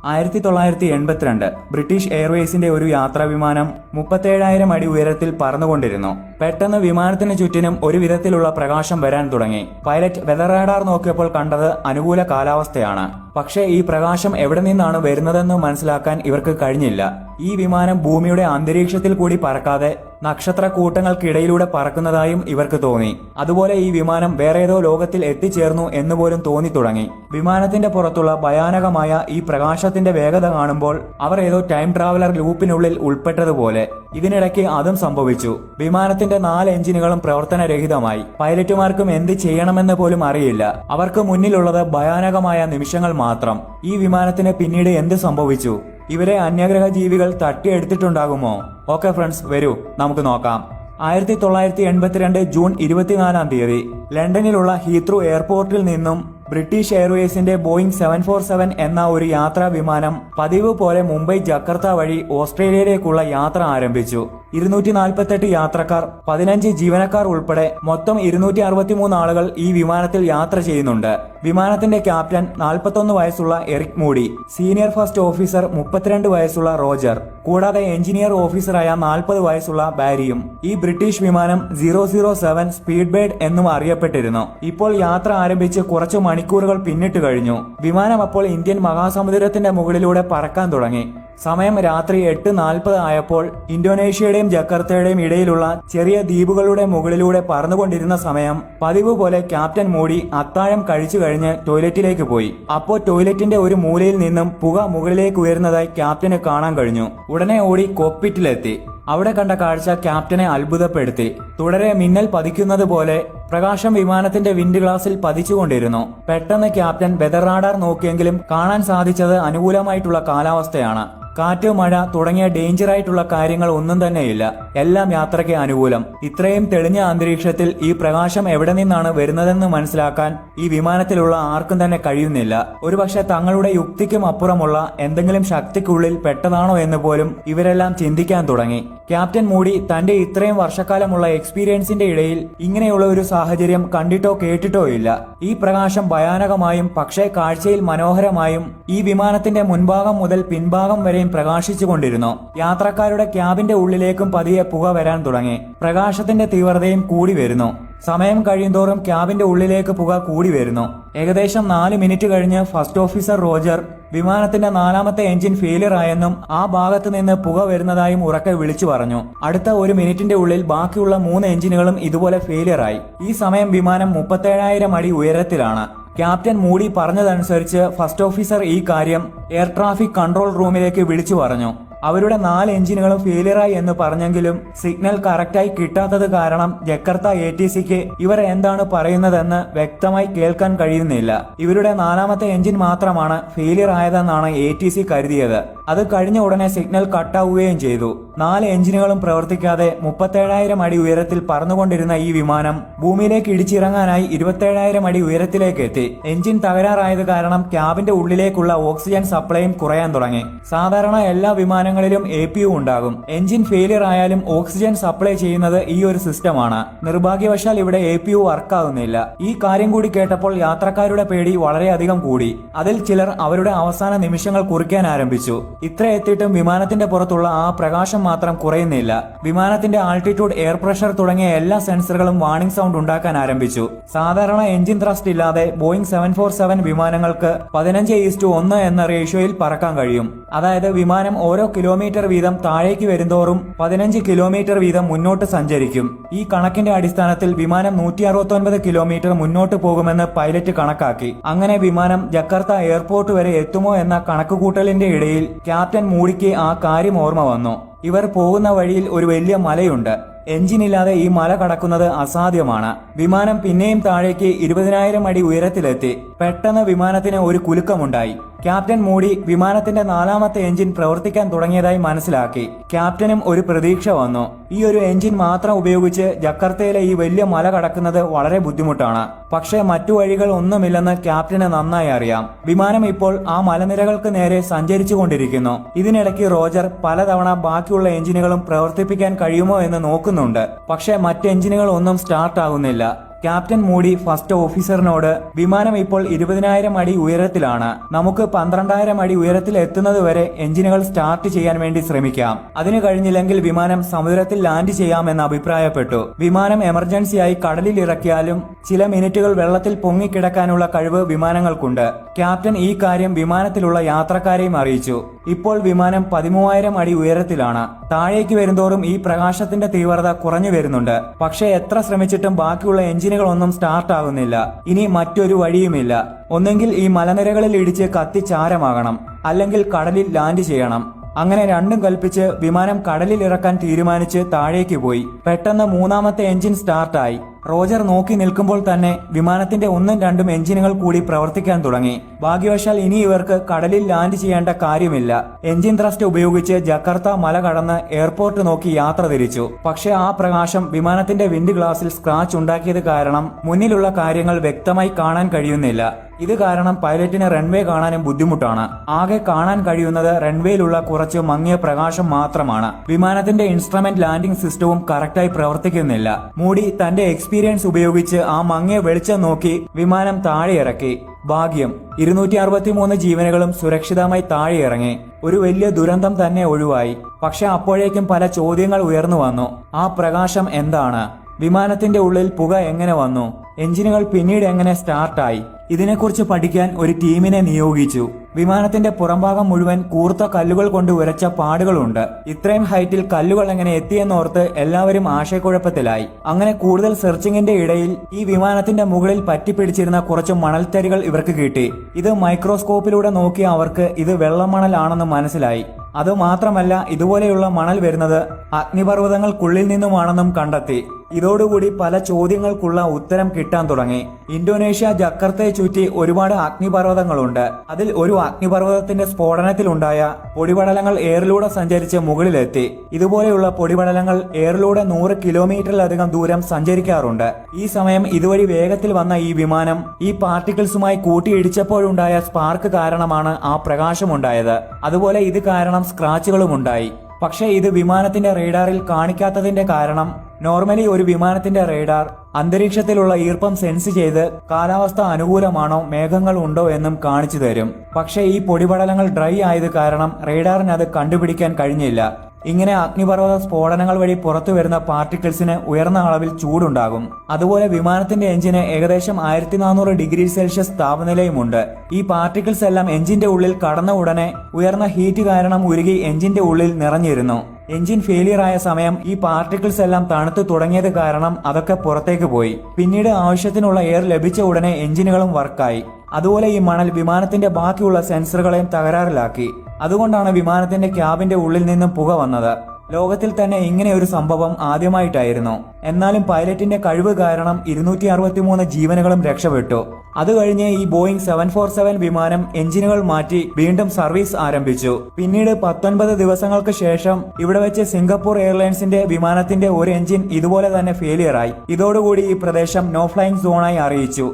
1982 British എയർവേസിന്റെ ഒരു യാത്രാ വിമാനം 37,000 അടി ഉയരത്തിൽ പറന്നുകൊണ്ടിരുന്നു. പെട്ടെന്ന് വിമാനത്തിന് ചുറ്റിനും ഒരു വിധത്തിലുള്ള പ്രകാശം വരാൻ തുടങ്ങി. പൈലറ്റ് വെതർ റാഡാർ നോക്കിയപ്പോൾ കണ്ടത് അനുകൂല കാലാവസ്ഥയാണ്. പക്ഷേ ഈ പ്രകാശം എവിടെ നിന്നാണ് വരുന്നതെന്ന് മനസ്സിലാക്കാൻ ഇവർക്ക് കഴിഞ്ഞില്ല. ഈ വിമാനം ഭൂമിയുടെ അന്തരീക്ഷത്തിൽ കൂടി പറക്കാതെ നക്ഷത്ര കൂട്ടങ്ങൾക്കിടയിലൂടെ പറക്കുന്നതായും ഇവർക്ക് തോന്നി. അതുപോലെ ഈ വിമാനം വേറെ ഏതോ ലോകത്തിൽ എത്തിച്ചേർന്നു എന്നുപോലും തോന്നി തുടങ്ങി. വിമാനത്തിന്റെ പുറത്തുള്ള ഭയാനകമായ ഈ പ്രകാശത്തിന്റെ വേഗത കാണുമ്പോൾ അവർ ഏതോ ടൈം ട്രാവലർ ലൂപ്പിനുള്ളിൽ ഉൾപ്പെട്ടതുപോലെ. ഇതിനിടയ്ക്ക് അതും സംഭവിച്ചു. വിമാനത്തിന്റെ 4 എഞ്ചിനുകളും പ്രവർത്തനരഹിതമായി. പൈലറ്റുമാർക്കും എന്ത് ചെയ്യണമെന്ന് പോലും അറിയില്ല. അവർക്ക് മുന്നിലുള്ളത് ഭയാനകമായ നിമിഷങ്ങൾ മാത്രം. ഈ വിമാനത്തിന് പിന്നീട് എന്ത് സംഭവിച്ചു? ഇവരെ അന്യഗ്രഹ ജീവികൾ തട്ടിയെടുത്തിട്ടുണ്ടാകുമോ? ഓക്കെ ഫ്രണ്ട്സ്, വരൂ നമുക്ക് നോക്കാം. 1982 ജൂൺ 24-ാം തീയതി ലണ്ടനിലുള്ള ഹീത്രൂ എയർപോർട്ടിൽ നിന്നും ബ്രിട്ടീഷ് എയർവേസിന്റെ ബോയിംഗ് 747 എന്ന ഒരു യാത്രാ വിമാനം പതിവ് പോലെ മുംബൈ ജക്കാർത്ത വഴി ഓസ്ട്രേലിയയിലേക്കുള്ള യാത്ര ആരംഭിച്ചു. 248 യാത്രക്കാർ, 15 ജീവനക്കാർ ഉൾപ്പെടെ മൊത്തം 263 ആളുകൾ ഈ വിമാനത്തിൽ യാത്ര ചെയ്യുന്നുണ്ട്. വിമാനത്തിന്റെ ക്യാപ്റ്റൻ 41 വയസ്സുള്ള Eric Moody, senior first officer 32 വയസ്സുള്ള റോജർ, കൂടാതെ എഞ്ചിനീയർ ഓഫീസറായ 40 വയസ്സുള്ള ബാരിയും. ഈ ബ്രിട്ടീഷ് വിമാനം 007 സ്പീഡ് ബേർഡ് എന്നും അറിയപ്പെട്ടിരുന്നു. ഇപ്പോൾ യാത്ര ആരംഭിച്ച് കുറച്ചു മണിക്കൂറുകൾ പിന്നിട്ട് കഴിഞ്ഞു. വിമാനം അപ്പോൾ ഇന്ത്യൻ മഹാസമുദ്രത്തിന്റെ മുകളിലൂടെ പറക്കാൻ തുടങ്ങി. സമയം രാത്രി 8:40 ആയപ്പോൾ ഇന്തോനേഷ്യയുടെയും ജക്കാർത്തയുടെയും ഇടയിലുള്ള ചെറിയ ദ്വീപുകളുടെ മുകളിലൂടെ പറന്നുകൊണ്ടിരുന്ന സമയം പതിവ് പോലെ ക്യാപ്റ്റൻ മൂഡി അത്താഴം കഴിച്ചു കഴിഞ്ഞ് ടോയ്ലറ്റിലേക്ക് പോയി. അപ്പോൾ ടോയ്ലറ്റിന്റെ ഒരു മൂലയിൽ നിന്നും പുക മുകളിലേക്ക് ഉയരുന്നതായി ക്യാപ്റ്റന് കാണാൻ കഴിഞ്ഞു. ഉടനെ ഓടി കോക്പിറ്റിലെത്തി. അവിടെ കണ്ട കാഴ്ച ക്യാപ്റ്റനെ അത്ഭുതപ്പെടുത്തി. തുടരെ മിന്നൽ പതിക്കുന്നത് പോലെ പ്രകാശം വിമാനത്തിന്റെ വിൻഡ് ഗ്ലാസിൽ പതിച്ചുകൊണ്ടിരുന്നു. പെട്ടെന്ന് ക്യാപ്റ്റൻ വെതർ റാഡാർ നോക്കിയെങ്കിലും കാണാൻ സാധിച്ചത് അനുകൂലമായിട്ടുള്ള കാലാവസ്ഥയാണ്. കാറ്റ്, മഴ തുടങ്ങിയ ഡേഞ്ചറായിട്ടുള്ള കാര്യങ്ങൾ ഒന്നും തന്നെയില്ല. എല്ലാം യാത്രയ്ക്ക് അനുകൂലം. ഇത്രയും തെളിഞ്ഞ അന്തരീക്ഷത്തിൽ ഈ പ്രകാശം എവിടെ നിന്നാണ് വരുന്നതെന്ന് മനസ്സിലാക്കാൻ ഈ വിമാനത്തിലുള്ള ആർക്കും തന്നെ കഴിയുന്നില്ല. ഒരുപക്ഷെ തങ്ങളുടെ യുക്തിക്കും അപ്പുറമുള്ള എന്തെങ്കിലും ശക്തിക്കുള്ളിൽ പെട്ടതാണോ എന്ന് പോലും ഇവരെല്ലാം ചിന്തിക്കാൻ തുടങ്ങി. ക്യാപ്റ്റൻ മൂഡി തന്റെ ഇത്രയും വർഷക്കാലമുള്ള എക്സ്പീരിയൻസിന്റെ ഇടയിൽ ഇങ്ങനെയുള്ള ഒരു സാഹചര്യം കണ്ടിട്ടോ കേട്ടിട്ടോ ഇല്ല. ഈ പ്രകാശം ഭയാനകമായും പക്ഷേ കാഴ്ചയിൽ മനോഹരമായും ഈ വിമാനത്തിന്റെ മുൻഭാഗം മുതൽ പിൻഭാഗം വരെയും പ്രകാശിച്ചുകൊണ്ടിരുന്നു. യാത്രക്കാരുടെ ക്യാബിന്റെ ഉള്ളിലേക്കും പതിയെ പുക വരാൻ തുടങ്ങി. പ്രകാശത്തിന്റെ തീവ്രതയും കൂടി വരുന്നു. സമയം കഴിയുന്തോറും ക്യാബിന്റെ ഉള്ളിലേക്ക് പുക കൂടി വരുന്നു. ഏകദേശം 4 മിനിറ്റ് കഴിഞ്ഞ് ഫസ്റ്റ് ഓഫീസർ റോജർ വിമാനത്തിന്റെ 4ാമത്തെ എഞ്ചിൻ ഫെയിലിയർ ആയെന്നും ആ ഭാഗത്ത് നിന്ന് പുക വരുന്നതായും ഉറക്കെ വിളിച്ചു പറഞ്ഞു. അടുത്ത 1 മിനിറ്റിന്റെ ഉള്ളിൽ ബാക്കിയുള്ള 3 എഞ്ചിനുകളും ഇതുപോലെ ഫെയിലിയർ ആയി. ഈ സമയം വിമാനം 37,000 അടി ഉയരത്തിലാണ്. ക്യാപ്റ്റൻ മൂഡി പറഞ്ഞതനുസരിച്ച് ഫസ്റ്റ് ഓഫീസർ ഈ കാര്യം എയർ ട്രാഫിക് കൺട്രോൾ റൂമിലേക്ക് വിളിച്ചു പറഞ്ഞു. അവരുടെ 4 എഞ്ചിനുകളും ഫെയിലിയറായി എന്ന് പറഞ്ഞെങ്കിലും സിഗ്നൽ കറക്റ്റായി കിട്ടാത്തത് കാരണം ജക്കാർത്ത ATCക്ക് ഇവർ എന്താണ് പറയുന്നതെന്ന് വ്യക്തമായി കേൾക്കാൻ കഴിയുന്നില്ല. ഇവരുടെ 4ാമത്തെ എഞ്ചിൻ മാത്രമാണ് ഫെയിലിയർ ആയതെന്നാണ് ATC കരുതിയത്. അത് കഴിഞ്ഞ ഉടനെ സിഗ്നൽ കട്ടാവുകയും ചെയ്തു. 4 എഞ്ചിനുകളും പ്രവർത്തിക്കാതെ 37,000 അടി ഉയരത്തിൽ പറന്നുകൊണ്ടിരുന്ന ഈ വിമാനം ഭൂമിയിലേക്ക് ഇടിച്ചിറങ്ങാനായി 27,000 അടി ഉയരത്തിലേക്ക് എത്തി. എഞ്ചിൻ തകരാറായത് കാരണം ക്യാബിന്റെ ഉള്ളിലേക്കുള്ള ഓക്സിജൻ സപ്ലൈയും കുറയാൻ തുടങ്ങി. സാധാരണ എല്ലാ വിമാനങ്ങളിലും APU ഉണ്ടാകും. എഞ്ചിൻ ഫെയിലിയർ ആയാലും ഓക്സിജൻ സപ്ലൈ ചെയ്യുന്നത് ഈ ഒരു സിസ്റ്റമാണ്. നിർഭാഗ്യവശാൽ ഇവിടെ APU വർക്കാകുന്നില്ല. ഈ കാര്യം കൂടി കേട്ടപ്പോൾ യാത്രക്കാരുടെ പേടി വളരെയധികം കൂടി. അതിൽ ചിലർ അവരുടെ അവസാന നിമിഷങ്ങൾ കുറിക്കാൻ ആരംഭിച്ചു. ഇത്ര എത്തിയിട്ടും വിമാനത്തിന്റെ പുറത്തുള്ള ആ പ്രകാശം മാത്രം കുറയുന്നില്ല. വിമാനത്തിന്റെ ആൾട്ടിറ്റ്യൂഡ്, എയർ പ്രഷർ തുടങ്ങിയ എല്ലാ സെൻസറുകളും വാർണിംഗ് സൗണ്ട് ഉണ്ടാക്കാൻ ആരംഭിച്ചു. സാധാരണ എഞ്ചിൻ ത്രസ്റ്റ് ഇല്ലാതെ ബോയിംഗ് 747 വിമാനങ്ങൾക്ക് 15:1 എന്ന റേഷ്യോയിൽ പറക്കാൻ കഴിയും. അതായത് വിമാനം ഓരോ കിലോമീറ്റർ വീതം താഴേക്ക് വരുന്തോറും 15 കിലോമീറ്റർ വീതം മുന്നോട്ട് സഞ്ചരിക്കും. ഈ കണക്കിന്റെ അടിസ്ഥാനത്തിൽ വിമാനം 169 കിലോമീറ്റർ മുന്നോട്ട് പോകുമെന്ന് പൈലറ്റ് കണക്കാക്കി. അങ്ങനെ വിമാനം ജക്കാർത്ത എയർപോർട്ട് വരെ എത്തുമോ എന്ന കണക്കുകൂട്ടലിന്റെ ഇടയിൽ ക്യാപ്റ്റൻ മൂഡിക്ക് ആ കാര്യം ഓർമ്മ വന്നു. ഇവർ പോകുന്ന വഴിയിൽ ഒരു വലിയ മലയുണ്ട്. എഞ്ചിനില്ലാതെ ഈ മല കടക്കുന്നത് അസാധ്യമാണ്. വിമാനം പിന്നെയും താഴേക്ക് 20,000 അടി ഉയരത്തിലെത്തി. പെട്ടെന്ന് വിമാനത്തിന് ഒരു കുലുക്കമുണ്ടായി. ക്യാപ്റ്റൻ മൂഡി വിമാനത്തിന്റെ 4ാമത്തെ എഞ്ചിൻ പ്രവർത്തിക്കാൻ തുടങ്ങിയതായി മനസ്സിലാക്കി. ക്യാപ്റ്റനും ഒരു പ്രതീക്ഷ വന്നു. ഈ ഒരു എഞ്ചിൻ മാത്രം ഉപയോഗിച്ച് ജക്കാർത്തയിലെ ഈ വലിയ മല കടക്കുന്നത് വളരെ ബുദ്ധിമുട്ടാണ്. പക്ഷേ മറ്റു വഴികൾ ഒന്നുമില്ലെന്ന് ക്യാപ്റ്റന് നന്നായി അറിയാം. വിമാനം ഇപ്പോൾ ആ മലനിരകൾക്ക് നേരെ സഞ്ചരിച്ചുകൊണ്ടിരിക്കുന്നു. ഇതിനിടയ്ക്ക് റോജർ പലതവണ ബാക്കിയുള്ള എഞ്ചിനുകളും പ്രവർത്തിപ്പിക്കാൻ കഴിയുമോ എന്ന് നോക്കുന്നുണ്ട്. പക്ഷേ മറ്റ് എഞ്ചിനുകൾ ഒന്നും സ്റ്റാർട്ട് ആകുന്നില്ല. ക്യാപ്റ്റൻ മൂഡി ഫസ്റ്റ് ഓഫീസറിനോട് വിമാനം ഇപ്പോൾ 20,000 അടി ഉയരത്തിലാണ്. നമുക്ക് 12,000 അടി ഉയരത്തിൽ എത്തുന്നതുവരെ എഞ്ചിനുകൾ സ്റ്റാർട്ട് ചെയ്യാൻ വേണ്ടി ശ്രമിക്കാം. അതിന് കഴിഞ്ഞില്ലെങ്കിൽ വിമാനം സമുദ്രത്തിൽ ലാൻഡ് ചെയ്യാമെന്ന് അഭിപ്രായപ്പെട്ടു. വിമാനം എമർജൻസിയായി കടലിൽ ഇറക്കിയാലും ചില മിനിറ്റുകൾ വെള്ളത്തിൽ പൊങ്ങിക്കിടക്കാനുള്ള കഴിവ് വിമാനങ്ങൾക്കുണ്ട്. ക്യാപ്റ്റൻ ഈ കാര്യം വിമാനത്തിലുള്ള യാത്രക്കാരെയും അറിയിച്ചു. ഇപ്പോൾ വിമാനം 13,000 അടി ഉയരത്തിലാണ്. താഴേക്ക് വരുന്തോറും ഈ പ്രകാശത്തിന്റെ തീവ്രത കുറഞ്ഞു വരുന്നുണ്ട്. പക്ഷേ എത്ര ശ്രമിച്ചിട്ടും ബാക്കിയുള്ള എഞ്ചിനുകളൊന്നും സ്റ്റാർട്ട് ആകുന്നില്ല. ഇനി മറ്റൊരു വഴിയുമില്ല. ഒന്നെങ്കിൽ ഈ മലനിരകളിൽ ഇടിച്ച് കത്തിച്ചാരമാകണം, അല്ലെങ്കിൽ കടലിൽ ലാൻഡ് ചെയ്യണം. അങ്ങനെ രണ്ടും കൽപ്പിച്ച് വിമാനം കടലിൽ ഇറക്കാൻ തീരുമാനിച്ച് താഴേക്ക് പോയി. പെട്ടെന്ന് മൂന്നാമത്തെ എഞ്ചിൻ സ്റ്റാർട്ടായി. റോജർ നോക്കി നിൽക്കുമ്പോൾ തന്നെ വിമാനത്തിന്റെ 1ഉം 2ഉം എഞ്ചിനുകൾ കൂടി പ്രവർത്തിക്കാൻ തുടങ്ങി. ഭാഗ്യവശാൽ ഇനി ഇവർക്ക് കടലിൽ ലാൻഡ് ചെയ്യേണ്ട കാര്യമില്ല. എഞ്ചിൻ ത്രസ്റ്റ് ഉപയോഗിച്ച് ജക്കാർത്ത മല കടന്ന് എയർപോർട്ട് നോക്കി യാത്ര തിരിച്ചു. പക്ഷേ ആ പ്രകാശം വിമാനത്തിന്റെ വിൻഡ് ഗ്ലാസിൽ സ്ക്രാച്ച് ഉണ്ടാക്കിയത് കാരണം മുന്നിലുള്ള കാര്യങ്ങൾ വ്യക്തമായി കാണാൻ കഴിയുന്നില്ല. ഇത് കാരണം പൈലറ്റിന് റൺവേ കാണാനും ബുദ്ധിമുട്ടാണ്. ആകെ കാണാൻ കഴിയുന്നത് റൺവേയിലുള്ള കുറച്ച് മങ്ങിയ പ്രകാശം മാത്രമാണ്. വിമാനത്തിന്റെ ഇൻസ്ട്രുമെന്റ് ലാൻഡിംഗ് സിസ്റ്റവും കറക്റ്റായി പ്രവർത്തിക്കുന്നില്ല. മൂഡി തന്റെ എക്സ്പീരിയൻസ് ഉപയോഗിച്ച് ആ മങ്ങിയ വെളിച്ചം നോക്കി വിമാനം താഴെ ഇറക്കി. ഭാഗ്യം, 263 ജീവനുകളും സുരക്ഷിതമായി താഴെ ഇറങ്ങി. ഒരു വലിയ ദുരന്തം തന്നെ ഒഴിവായി. പക്ഷെ അപ്പോഴേക്കും പല ചോദ്യങ്ങൾ ഉയർന്നു വന്നു. ആ പ്രകാശം എന്താണ്? വിമാനത്തിന്റെ ഉള്ളിൽ പുക എങ്ങനെ വന്നു? എഞ്ചിനുകൾ പിന്നീട് എങ്ങനെ സ്റ്റാർട്ടായി? ഇതിനെക്കുറിച്ച് പഠിക്കാൻ ഒരു ടീമിനെ നിയോഗിച്ചു. വിമാനത്തിന്റെ പുറംഭാഗം മുഴുവൻ കൂർത്ത കല്ലുകൾ കൊണ്ട് ഉരച്ച പാടുകളുണ്ട്. ഇത്രയും ഹൈറ്റിൽ കല്ലുകൾ എങ്ങനെ എത്തിയെന്നോർത്ത് എല്ലാവരും ആശയക്കുഴപ്പത്തിലായി. അങ്ങനെ കൂടുതൽ സെർച്ചിങ്ങിന്റെ ഇടയിൽ ഈ വിമാനത്തിന്റെ മുകളിൽ പറ്റിപ്പിടിച്ചിരുന്ന കുറച്ച് മണൽത്തരികൾ ഇവർക്ക് കിട്ടി. ഇത് മൈക്രോസ്കോപ്പിലൂടെ നോക്കിയ അവർക്ക് ഇത് വെള്ളമണലാണെന്ന് മനസ്സിലായി. അതുമാത്രമല്ല, ഇതുപോലെയുള്ള മണൽ വരുന്നത് അഗ്നിപർവ്വതങ്ങൾക്കുള്ളിൽ നിന്നുമാണെന്നും കണ്ടെത്തി. ഇതോടുകൂടി പല ചോദ്യങ്ങൾക്കുള്ള ഉത്തരം കിട്ടാൻ തുടങ്ങി. ഇന്തോനേഷ്യ ജക്കാർത്തയെ ചുറ്റി ഒരുപാട് അഗ്നിപർവ്വതങ്ങളുണ്ട്. അതിൽ ഒരു അഗ്നിപർവ്വതത്തിന്റെ സ്ഫോടനത്തിലുണ്ടായ പൊടിപടലങ്ങൾ എയറിലൂടെ സഞ്ചരിച്ച് മുകളിലെത്തി. ഇതുപോലെയുള്ള പൊടിപടലങ്ങൾ എയറിലൂടെ 100 കിലോമീറ്ററിലധികം ദൂരം സഞ്ചരിക്കാറുണ്ട്. ഈ സമയം ഇതുവഴി വേഗത്തിൽ വന്ന ഈ വിമാനം ഈ പാർട്ടിക്കിൾസുമായി കൂട്ടിയിടിച്ചപ്പോഴുണ്ടായ സ്പാർക്ക് കാരണമാണ് ആ പ്രകാശമുണ്ടായത്. അതുപോലെ ഇത് കാരണം സ്ക്രാച്ചുകളും ഉണ്ടായി. പക്ഷേ ഇത് വിമാനത്തിന്റെ റേഡാറിൽ കാണിക്കാത്തതിന്റെ കാരണം നോർമലി ഒരു വിമാനത്തിന്റെ റേഡാർ അന്തരീക്ഷത്തിലുള്ള ഈർപ്പം സെൻസ് ചെയ്ത് കാലാവസ്ഥ അനുകൂലമാണോ മേഘങ്ങൾ ഉണ്ടോ എന്നും കാണിച്ചു തരും. പക്ഷേ ഈ പൊടിപടലങ്ങൾ ഡ്രൈ ആയത് കാരണം റേഡാറിന് അത് കണ്ടുപിടിക്കാൻ കഴിഞ്ഞില്ല. ഇങ്ങനെ അഗ്നിപർവ്വത സ്ഫോടനങ്ങൾ വഴി പുറത്തു വരുന്ന പാർട്ടിക്കിൾസിന് ഉയർന്ന അളവിൽ ചൂടുണ്ടാകും. അതുപോലെ വിമാനത്തിന്റെ എഞ്ചിന് ഏകദേശം 1400 ഡിഗ്രി സെൽഷ്യസ് താപനിലയുമുണ്ട്. ഈ പാർട്ടിക്കിൾസ് എല്ലാം എഞ്ചിന്റെ ഉള്ളിൽ കടന്ന ഉടനെ ഉയർന്ന ഹീറ്റ് കാരണം ഉരുകി എഞ്ചിന്റെ ഉള്ളിൽ നിറഞ്ഞിരുന്നു. എഞ്ചിൻ ഫെയിലിയർ ആയ സമയം ഈ പാർട്ടിക്കിൾസ് എല്ലാം തണുത്തു തുടങ്ങിയത് കാരണം അതൊക്കെ പുറത്തേക്ക് പോയി. പിന്നീട് ആവശ്യത്തിനുള്ള എയർ ലഭിച്ച ഉടനെ എഞ്ചിനുകളും വർക്കായി. അതുപോലെ ഈ മണൽ വിമാനത്തിന്റെ ബാക്കിയുള്ള സെൻസറുകളെയും തകരാറിലാക്കി. അതുകൊണ്ടാണ് വിമാനത്തിന്റെ ക്യാബിന്റെ ഉള്ളിൽ നിന്നും പുക വന്നത്. ലോകത്തിൽ തന്നെ ഇങ്ങനെ ഒരു സംഭവം ആദ്യമായിട്ടായിരുന്നു. എന്നാലും പൈലറ്റിന്റെ കഴിവ് കാരണം 263 ജീവനുകളും രക്ഷപ്പെട്ടു. അത് കഴിഞ്ഞ് ഈ ബോയിങ് 747 വിമാനം എഞ്ചിനുകൾ മാറ്റി വീണ്ടും സർവീസ് ആരംഭിച്ചു. പിന്നീട് 19 ദിവസങ്ങൾക്ക് ശേഷം ഇവിടെ വെച്ച് സിംഗപ്പൂർ എയർലൈൻസിന്റെ വിമാനത്തിന്റെ ഒരു എഞ്ചിൻ ഇതുപോലെ തന്നെ ഫെയിലിയറായി. ഇതോടുകൂടി ഈ പ്രദേശം നോ ഫ്ലൈയിങ് സോണായി അറിയിച്ചു.